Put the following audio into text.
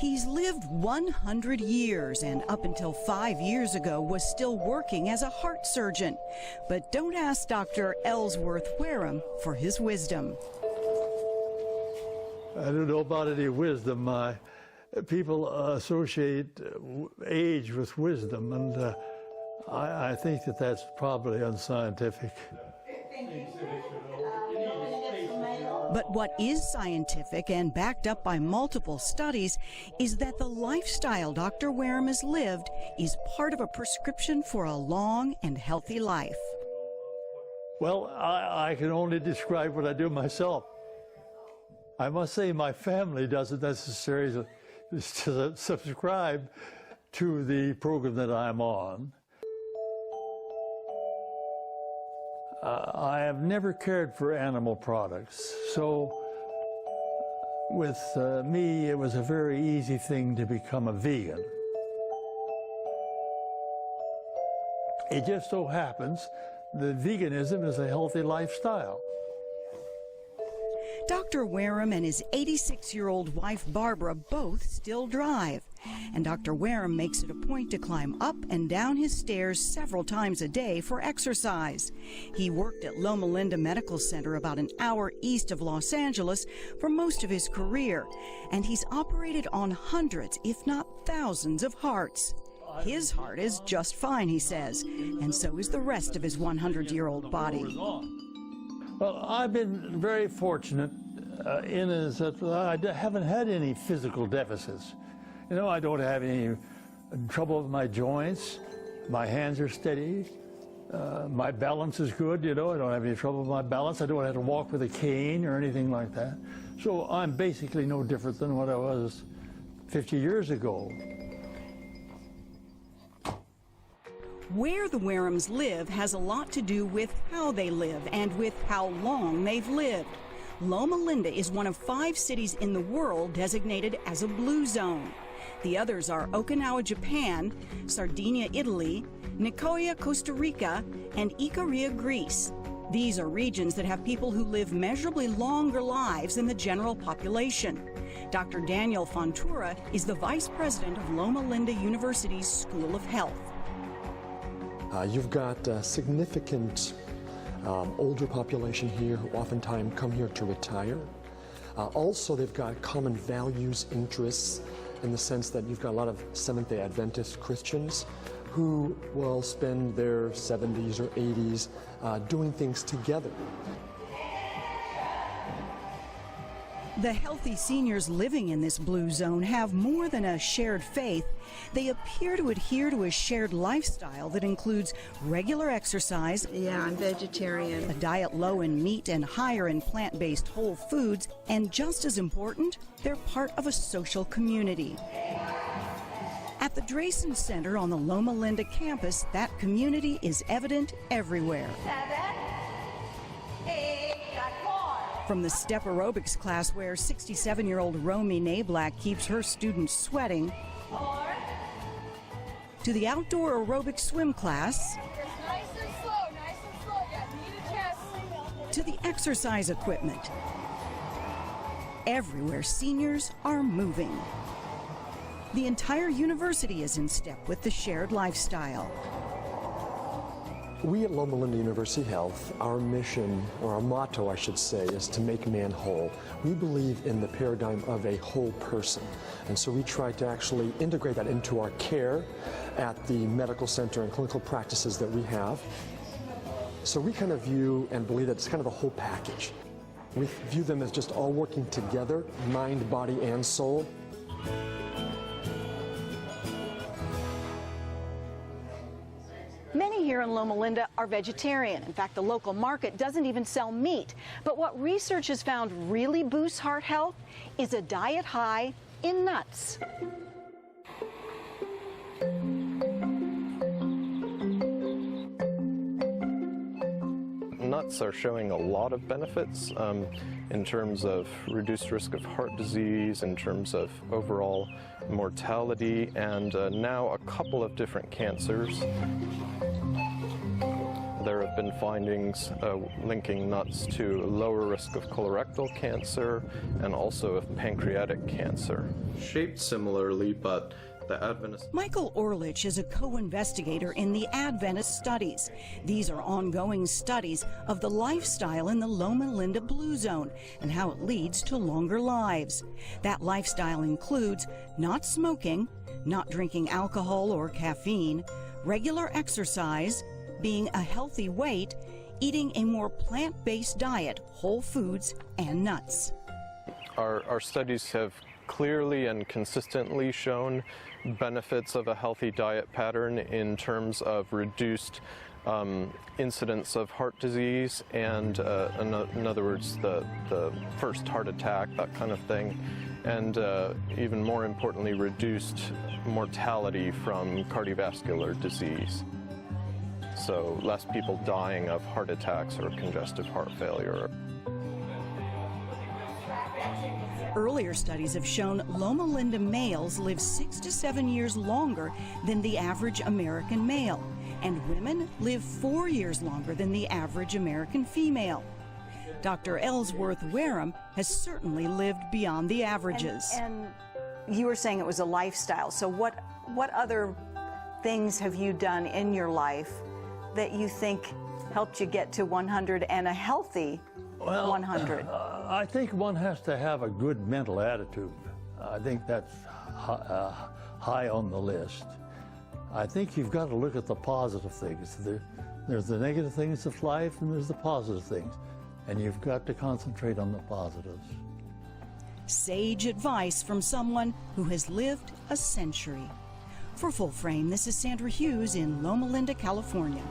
He's lived 100 years and up until 5 years ago was still working as a heart surgeon. But don't ask Dr. Ellsworth Wareham for his wisdom. I don't know about any wisdom. People associate age with wisdom, and I think that that's probably unscientific. But what is scientific and backed up by multiple studies is that the lifestyle Dr. Wareham has lived is part of a prescription for a long and healthy life. Well, I can only describe what I do myself. I must say my family doesn't necessarily subscribe to the program that I'm on. I have never cared for animal products, so with me it was a very easy thing to become a vegan. It just so happens that veganism is a healthy lifestyle. Dr. Wareham and his 86-year-old wife Barbara both still drive, and Dr. Wareham makes it a point to climb up and down his stairs several times a day for exercise. He worked at Loma Medical Center about an hour east of Los Angeles for most of his career, and he's operated on hundreds, if not thousands, of hearts. His heart is just fine, he says, and so is the rest of his 100-year-old body. Well, I've been very fortunate in that I haven't had any physical deficits. You know, I don't have any trouble with my joints. My hands are steady. My balance is good, you know. I don't have any trouble with my balance. I don't have to walk with a cane or anything like that. So I'm basically no different than what I was 50 years ago. Where the Warehams live has a lot to do with how they live and with how long they've lived. Loma Linda is one of 5 cities in the world designated as a blue zone. The others are Okinawa, Japan, Sardinia, Italy, Nicoya, Costa Rica, and Ikaria, Greece. These are regions that have people who live measurably longer lives than the general population. Dr. Daniel Fontura is the vice president of Loma Linda University's School of Health. You've got a significant older population here who oftentimes come here to retire. Also, they've got common values, interests, in the sense that you've got a lot of Seventh-day Adventist Christians who will spend their 70s or 80s doing things together. The healthy seniors living in this blue zone have more than a shared faith. They appear to adhere to a shared lifestyle that includes regular exercise. Yeah, I'm vegetarian. A diet low in meat and higher in plant-based whole foods. And just as important, they're part of a social community. At the Drayson Center on the Loma Linda campus, that community is evident everywhere. 7, 8, from the step aerobics class where 67-year-old Romy Nablack keeps her students sweating, 4, to the outdoor aerobic swim class, nice and slow, yeah, knee to chest, to the exercise equipment. Everywhere seniors are moving. The entire university is in step with the shared lifestyle. We at Loma Linda University Health, our mission, or our motto I should say, is to make man whole. We believe in the paradigm of a whole person, and so we try to actually integrate that into our care at the medical center and clinical practices that we have. So we kind of view and believe that it's kind of a whole package. We view them as just all working together, mind, body, and soul. Many here in Loma Linda are vegetarian. In fact, the local market doesn't even sell meat. But what research has found really boosts heart health is a diet high in nuts. Nuts are showing a lot of benefits in terms of reduced risk of heart disease, in terms of overall mortality, and now a couple of different cancers. there have been findings linking nuts to lower risk of colorectal cancer and also of pancreatic cancer. Shaped similarly, but the Adventist... Michael Orlich is a co-investigator in the Adventist studies. These are ongoing studies of the lifestyle in the Loma Linda Blue Zone and how it leads to longer lives. That lifestyle includes not smoking, not drinking alcohol or caffeine, regular exercise, being a healthy weight, eating a more plant-based diet, whole foods, and nuts. Our studies have clearly and consistently shown benefits of a healthy diet pattern in terms of reduced incidence of heart disease and, in other words, the first heart attack, that kind of thing, and even more importantly, reduced mortality from cardiovascular disease. So less people dying of heart attacks or congestive heart failure. Earlier studies have shown Loma Linda males live 6 to 7 years longer than the average American male, and women live 4 years longer than the average American female. Dr. Ellsworth Wareham has certainly lived beyond the averages. And you were saying it was a lifestyle. So what other things have you done in your life that you think helped you get to 100 and a healthy 100? I think one has to have a good mental attitude. I think that's high on the list. I think you've got to look at the positive things. There's the negative things of life and there's the positive things. And you've got to concentrate on the positives. Sage advice from someone who has lived a century. For Full Frame, this is Sandra Hughes in Loma Linda, California.